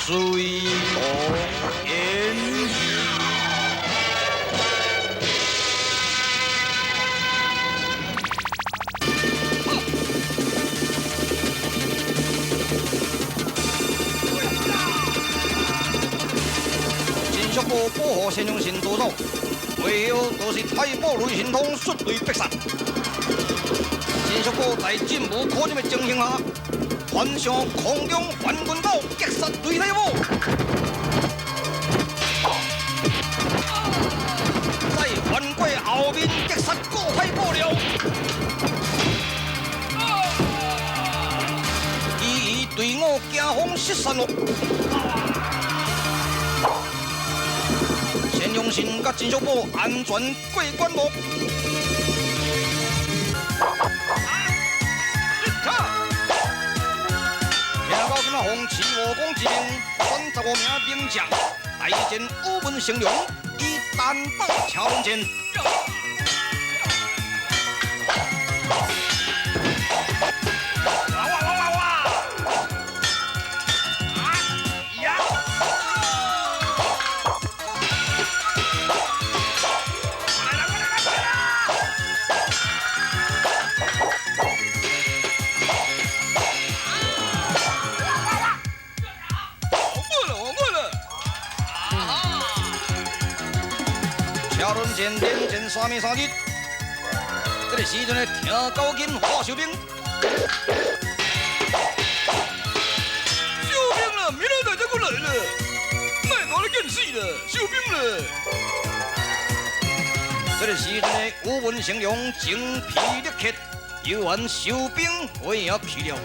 水龙烟金属部保护先用神多少，为后都是太保雷神通率队逼杀。金属部在进无可忍的情形下，穿上空中翻滚刀，击杀雷太武。再翻过后面，击杀顾太保了。伊队伍惊慌失散了。先用神甲金属部安全过关无？听到什么红旗武功之名，35名名将大战武文成龙，以单刀敲门前。车轮前连前3名3日，这个时阵的听高金华小兵，小兵了，明仔载才过来了，卖我咧见死了，小兵了。这个时阵的武文成龙精疲力竭，犹原收兵回也去了。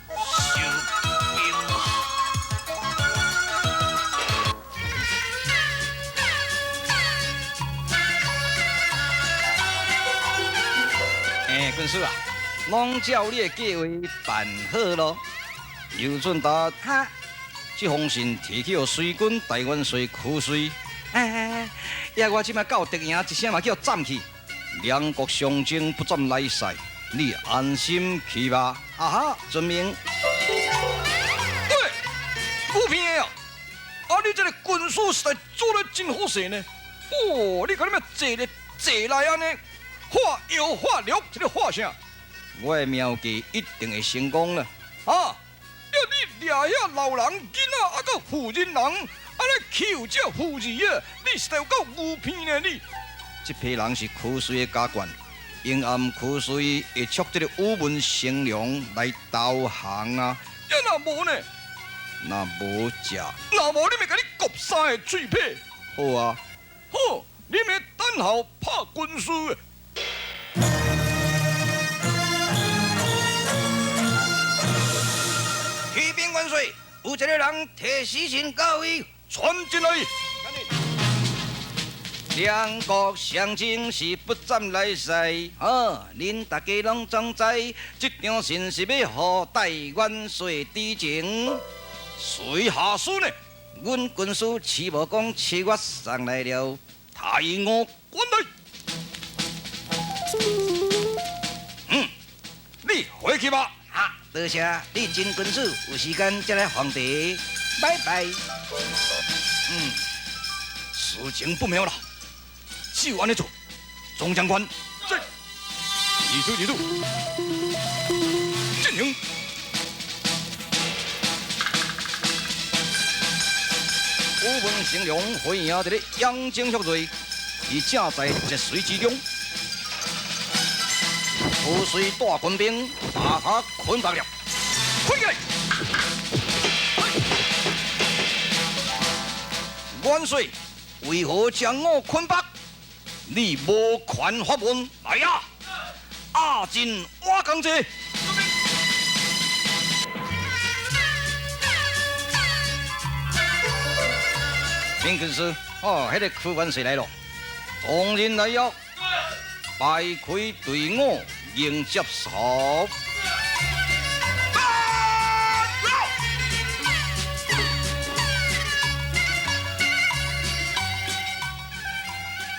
收兵啊！军师啊，拢照你的计划办好咯。刘顺达，哈，这封信提起水军大元帅屈水，呀，我即摆到敌营，一声嘛叫斩去。两国相争不斩来使，你安心去吧。啊哈，遵命。对，不骗的啊！你这个军师实在做得真好势呢。哦，你看你们坐来安尼。化油化绿，这个化啥？我的妙计一定会成功了。啊！要你掠遐老人囡仔，个妇人人，安尼欺负这妇儿啊！你实在有够无偏呢你！这批人是屈水的家眷，因暗屈水会促这个武文成龙来投降啊！要那无呢？那无食。那无你咪甲你割三个嘴皮。好啊。好，你咪等候拍军师。启禀元帅，有一个人提死神到位，传进来。两国相争是不斩来使，恁大家拢总知，这场信是要互大元帅知情。谁下书呢？阮军师徐无公7月送来了，太我滚来。你回去吧。哈，多谢你真军师，有时间再来皇帝，拜拜。事情不妙了。就安尼做。总将官，在。记住，进行。武文成龙回应这个阳正血罪，伊正在节水之中。土水大军兵把他捆绑了，捆起来！元帅为何将我捆绑？你无权发问，来呀！阿进瓦岗者。林军师，哦，迄个屈元帅来了，众人来呀！摆开队伍迎接手。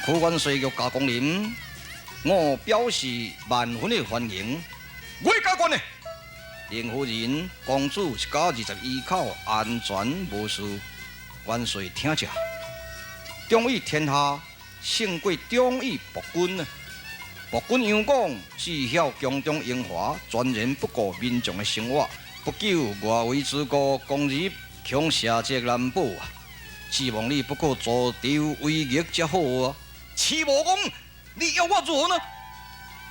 屈元帅玉驾光临，我表示万分的欢迎。我加官呢？林夫人、公主一家21口安全无事，元帅听着。忠义天下，胜过忠义暴君啊！暴君杨广只晓强中英华，全然不顾民众的生活。不久外围之国攻入强下浙南堡啊！希望你不可助睨为虐才好啊！齐武公，你要我如何呢？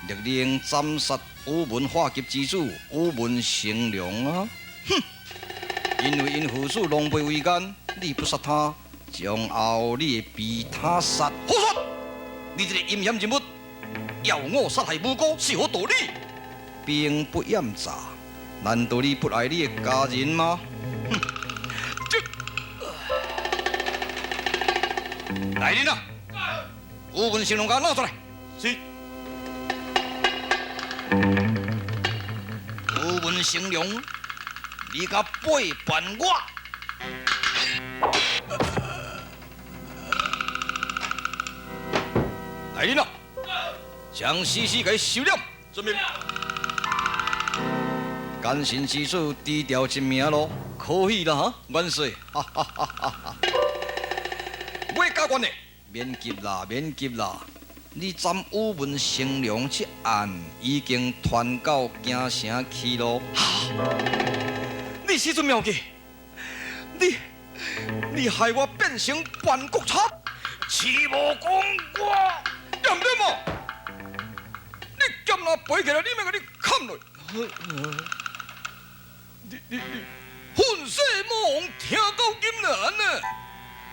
勒令斩杀武文化及之主武文成龙啊！哼！因为因父子狼狈为奸，你不杀他，将后你会被他杀。胡说！你这个阴险人物，要我杀害无辜是何道理？兵不厌诈，难道你不爱你的家人吗？哼！来人啊！武文成龙，给我拿出来。是。武文成龙，你敢背叛我？来人啊！将死尸给收了。遵命。奸臣之子低调一命咯，可以啦哈，元帅，哈哈哈哈哈！我加官呢？免急啦，免急啦！你斩武文成龙这案已经传到京城去咯。你时阵妙计，你害我变成叛国贼，齐武公我对不对嘛？你剑拿背起来，你咪给你砍落。你混世魔王听到金兰呢，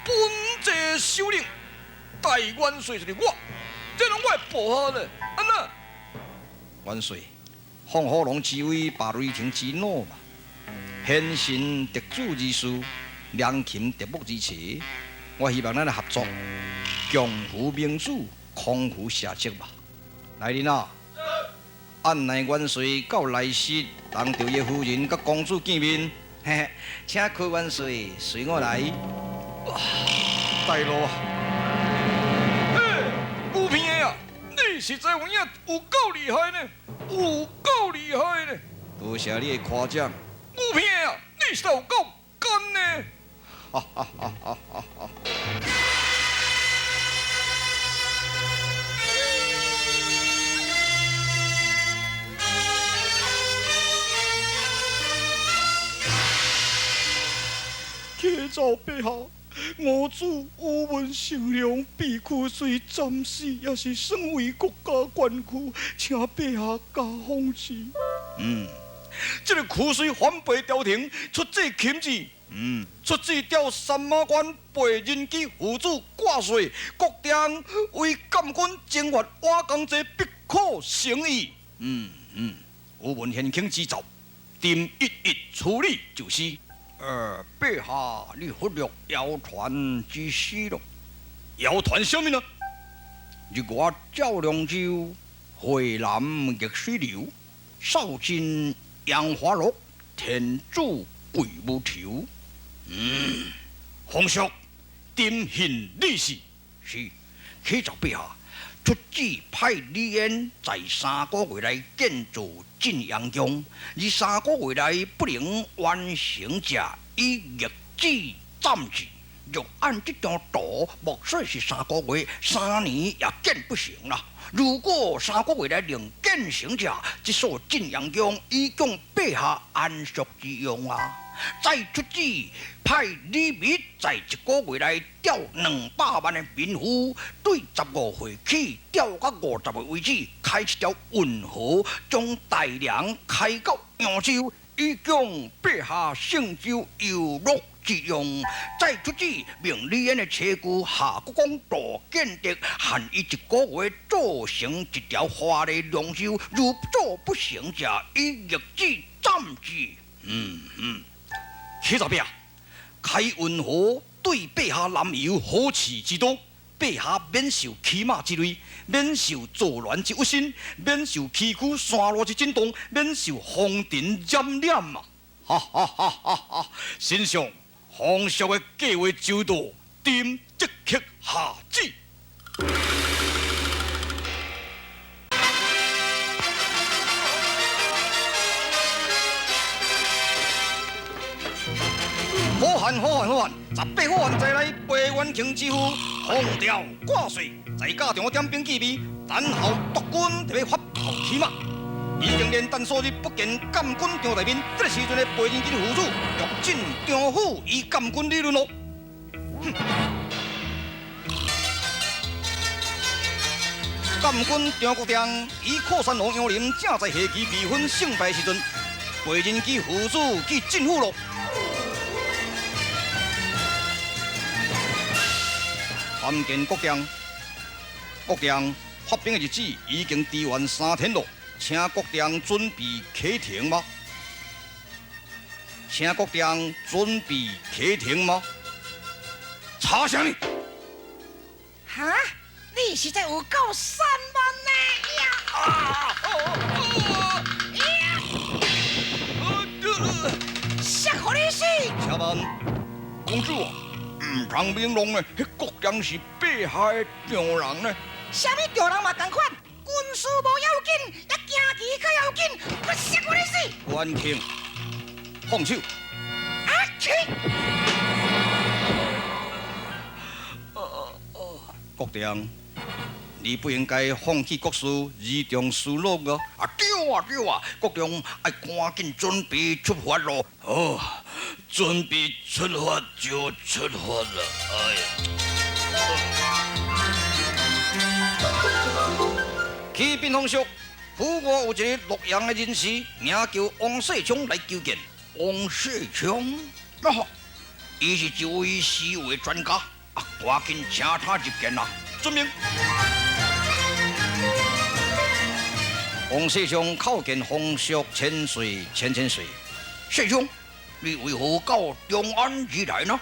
本节首领大元帅就是我，这拢我的部下呢，安那？元帅，放火龙之威，把雷霆之怒嘛。贤臣得主之师，良禽得木之词。我希望咱来合作，强扶民主，匡扶社稷吧。来人啊！按内元帅到内室，当着叶夫人甲公主见面。嘿嘿，请屈元帅随我来。大路啊！嘿，有片的啊！你实在有影有够厉害呢，有够厉害呢！多谢你的夸奖。有片的啊！你实在有够干呢！哈哈哈哈哈哈！启奏陛下，我主武文成龙被屈水斩死，也是身为国家官区，请陛下加封赐。这个屈水反背朝廷，出自钦旨。出自调三马关背人机父子挂帅，国定为监军征伐瓦岗者不可成矣。武文献请指奏，定一一处理就是。陛下，你忽略谣传之事咯。谣传什么呢？日我赵良州，淮南逆水流，少进杨花落，天主贵无求。皇上，定信李氏是，启奏陛下，出旨派李渊在3个月内建造晋阳宫，而3个月内不能完成者，以逆旨斩之。若按这张图，莫说是3个月、3年也见不成啦。如果3个月内能建成者，这所晋阳宫已经备下安息之用啊！再出旨派李密在1个月内调200万的民夫，对15岁起调到50岁为止，开一条运河，将大梁开到扬州，以供备下圣州游乐之用。再出旨命李渊的车夫夏国公杜建德，限伊1个月做成一条华丽龙舟，如做不成者，以日子暂止。启查兵，开运河对陛下南游好事之多，陛下免受骑马之累，免受作乱之忧心，免受崎岖山路之震动，免受风尘染染嘛！哈哈哈哈哈！心上皇上的计划周到，朕即刻下旨。好汉，18好汉再来陪元庆之父，风调挂帅，在家中点兵计备，等候督军就要发炮骑马。已经连单数日不见监军张大面，这个时阵的陪人军副主欲进张府与监军理论咯。监军张国良以靠山王杨林正在下棋未分胜败时阵，陪人军副主去进府咯。参见国丈，国丈发兵的日子已经支援3天了，请国丈准备启程吗？请国丈准备启程吗？查啥呢？哈！你实在有够散漫呢！吓唬你死！请问公主啊，唔通明弄呢？迄国丈是陛下的丈人呢？啥物丈人嘛同款，军事无要紧，也行棋较要紧。我吓唬你死！元庆，放手！啊去！国丈，你不应该放弃国事，移重私乐啊！啊对啊，国丈要赶紧准备出发咯。哦，准备出发就出发了。启禀皇叔，府外有一个洛阳的人士，名叫王世昌来求见。王世昌，伊是一位诗画专家。赶紧请他入见啦！遵命。王世昌叩见皇叔千岁。世昌，你为何到长安而来呢？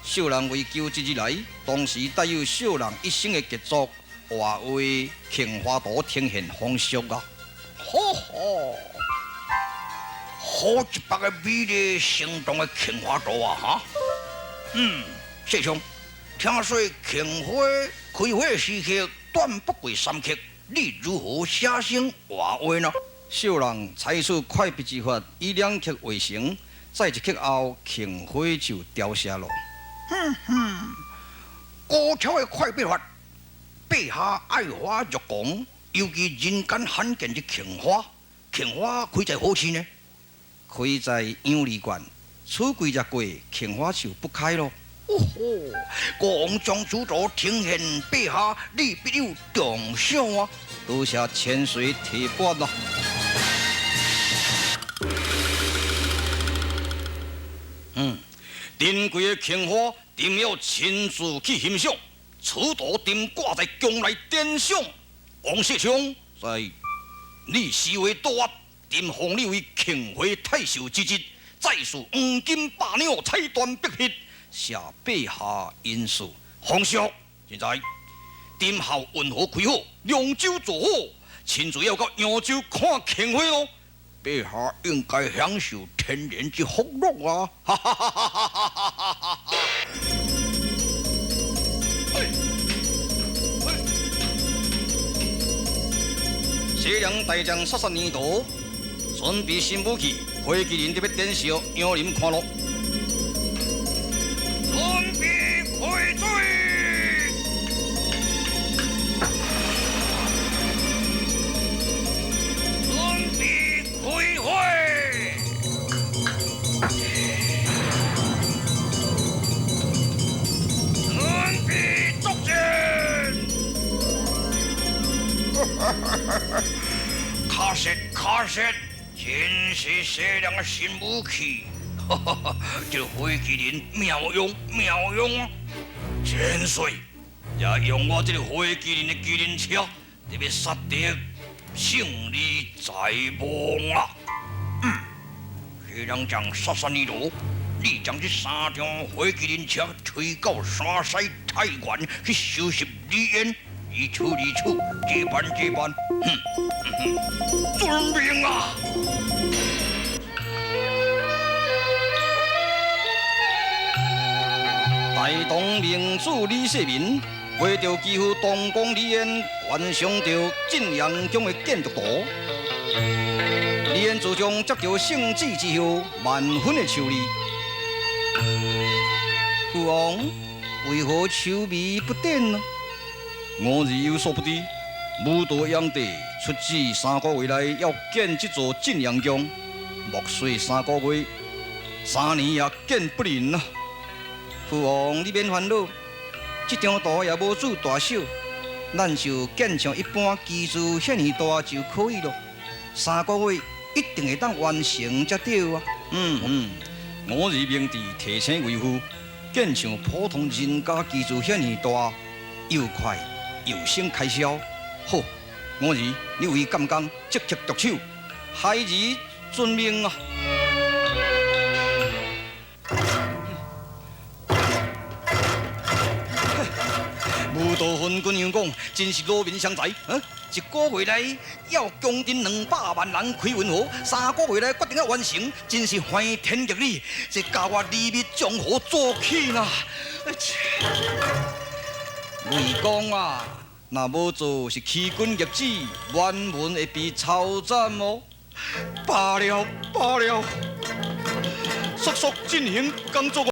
小人为求之而来，同时带有小人一生的杰作，画为《杏花图》呈现皇叔啊！好一百个美丽生动的杏花图啊！哈，世昌。听说杏花开花时刻短不过3刻，你如何写成画画呢？小人采取快笔之法，以2刻为成，在1刻后，杏花就凋谢了。高超的快笔法，陛下爱花入宫，尤其人间罕见的杏花。杏花开在何处呢？开在杨梨园，此季热过，杏花就不开了。国王将主座呈现陛下，你必有重赏啊！多谢千岁提拔啦。珍贵的杏花，朕要亲自去欣赏。此图朕挂在宫内典赏。王世昌，在你视为多压，朕封你为杏花太守之职，再属黄金百鸟，彩缎碧匹。下陛下因事，皇叔，现在今后运河开好，凉州做好，亲自要到扬州看杏花哦。陛下应该享受天然之福乐啊！哈哈哈哈哈哈哈哈！西凉大将杀杀年度，准备新武器，飞机人特别点烧，让人看咯。准备。卡石，真是西凉的新武器。这火麒麟妙用啊！千岁，也用我这个火麒麟的麒麟车，特别杀敌，胜利在望啊！虽然将杀山一路，你将这三张火麒麟车推到山西太原去收拾李渊，一处，这般，遵命啊！大唐明主李世民为着基辅东宫李渊，悬赏着晋阳宫的建筑图。李渊自从接到圣旨之后，万分的受理。父王为何愁眉不展呢？我日有所不知，武道炀帝出旨3个月内要建这座晋阳宫，莫说3个月，3年也建不灵啊！父王，你免烦恼，这张图也无做大小，咱就建像一般基础遐尼大就可以了。3个月一定会当完成才对啊！我日明帝提醒为父，建像普通人家基础遐尼大，又快又省开销。好，我日你为干工积极着手，孩儿遵命啊！武道分军员讲，真是劳民伤财。一个月内要将近200万人开运河，3个月内决定要完成，真是欢天逆理，这教我理密江河做起啦！魏公啊，若无做是欺君逆子，原文会被抄斩哦。罢了，速速进行工作。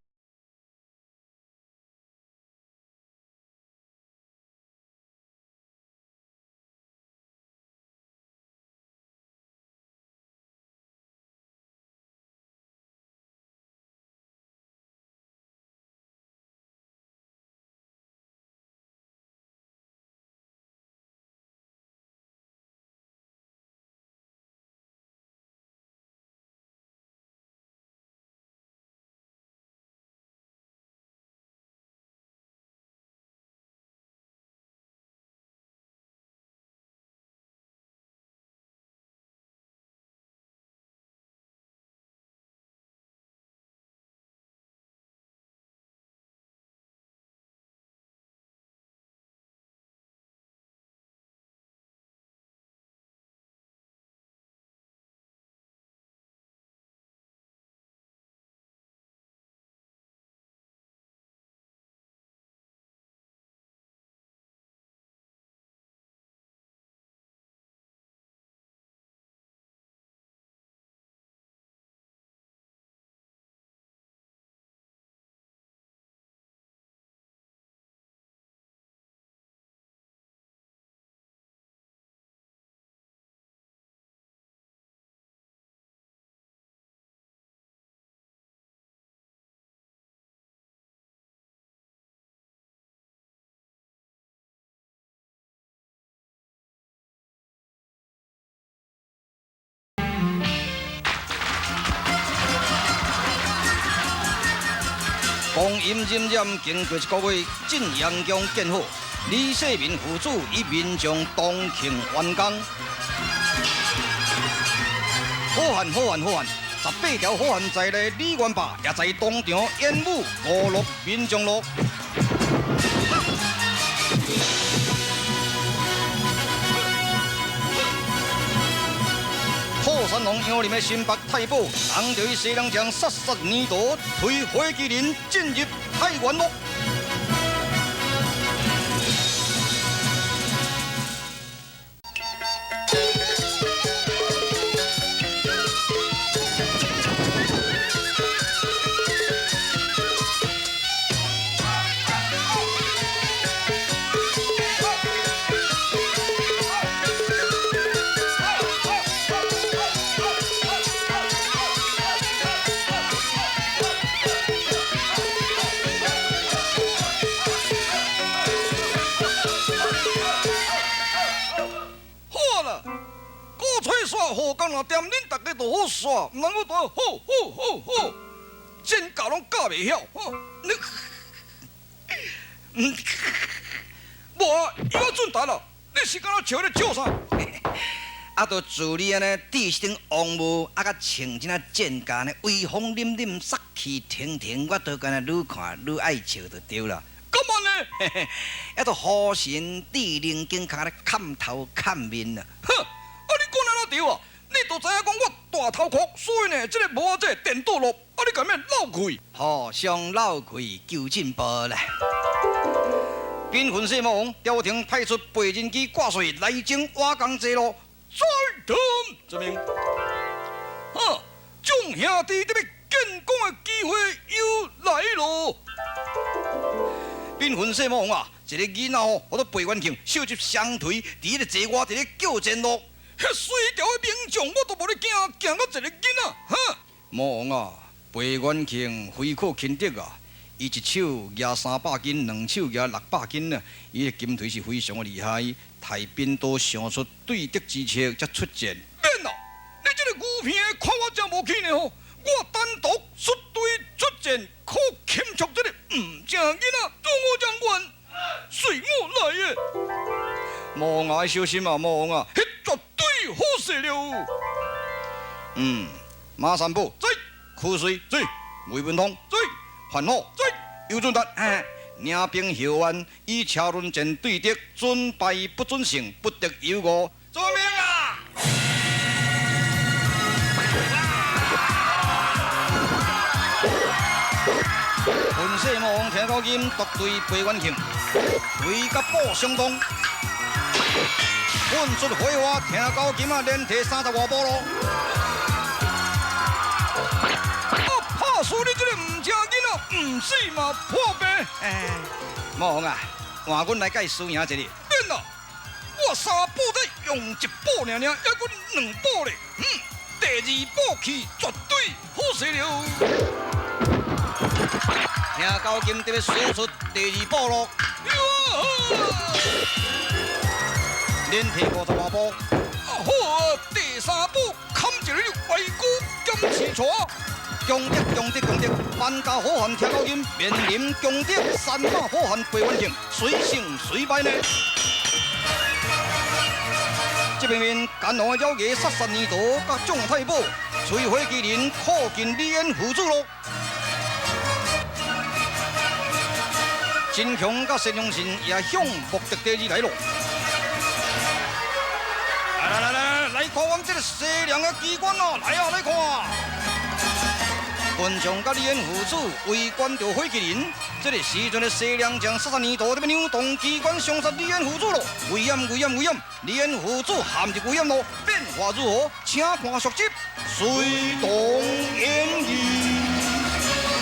光阴荏苒，经过1个月，晋阳宫建好，李世民父子与民众同庆完工。好汉！18条好汉在内，李元霸也在当场演武，娱乐民众咯。后山龙杨林的新北太保，当着伊西凉将杀杀年度，推火麒麟进入太原咯。工若点，恁大家都好耍，毋通我都好，真教拢教袂晓，你，无啊，伊我准答了，你是敢若笑咧笑啥？啊，都自你安尼戴身王帽，啊，甲穿这啊剑甲呢，威风凛凛，杀气腾腾，我都敢若愈看愈爱笑就对了。干嘛呢？嘿嘿，啊，都好神地灵经卡咧砍头砍面啊！哼，啊你讲哪对啊？你都知影讲我大头壳，所以呢，这个无这个电倒落，啊你干咩闹开？互相闹开求进步啦！兵分西魔王，调停派出背人机挂水来征瓦岗之路。再谈这名，众兄弟这边建功的机会又来咯。兵分西魔王啊，一个囡仔吼，我都背元庆手执双锤，伫咧坐我伫咧叫战路。迄水调的名将我都无咧惊，惊到一个囡仔，魔王啊，背元庆非可轻敌啊！伊一手举300斤，两手举600斤啊！伊的金腿是非常的厉害，太兵都想出对敌之策才出战。免啦，你这个牛片看我真无气呢吼！我单独率队出战，可轻触这个唔正囡仔，做我将军，随我来的。魔王啊，要小心啊！魔王啊，迄绝对好势了。马三宝在，苦水在，魏文通在，范好在，尤俊达，领兵后援，以车轮战对敌，准败不准胜，不得有误。做命啊！分西魔王听到音，独对背元庆，为甲宝相当。滚出火花，听到金啊，连提30外步咯。怕输你这个唔正囡仔，唔死嘛破病。魔王啊，换阮来甲伊输赢一个。免啦，我三宝在用一宝尔，还阮2宝咧。第2宝去绝对好势了。听到金特别输出第2步咯。连提50外步。好啊，第3宝砍一个歪骨兼刺带。强敌！万家好汉听到音，面临强敌3马好汉背元庆，随胜随败呢。这边面干龙的妖爷杀杀二刀，甲众太保摧毁麒麟，靠近李渊辅助咯。真强甲陈永信也向目的地而来咯。来看我们这个西凉的机关啊！来啊，来看！文将甲李渊父子围观着火麒麟，这个时阵的西凉将杀杀二刀，这边扭动机关相杀李渊父子咯！危险！李渊父子陷入危险咯！变化如何？请看续集，随动演绎。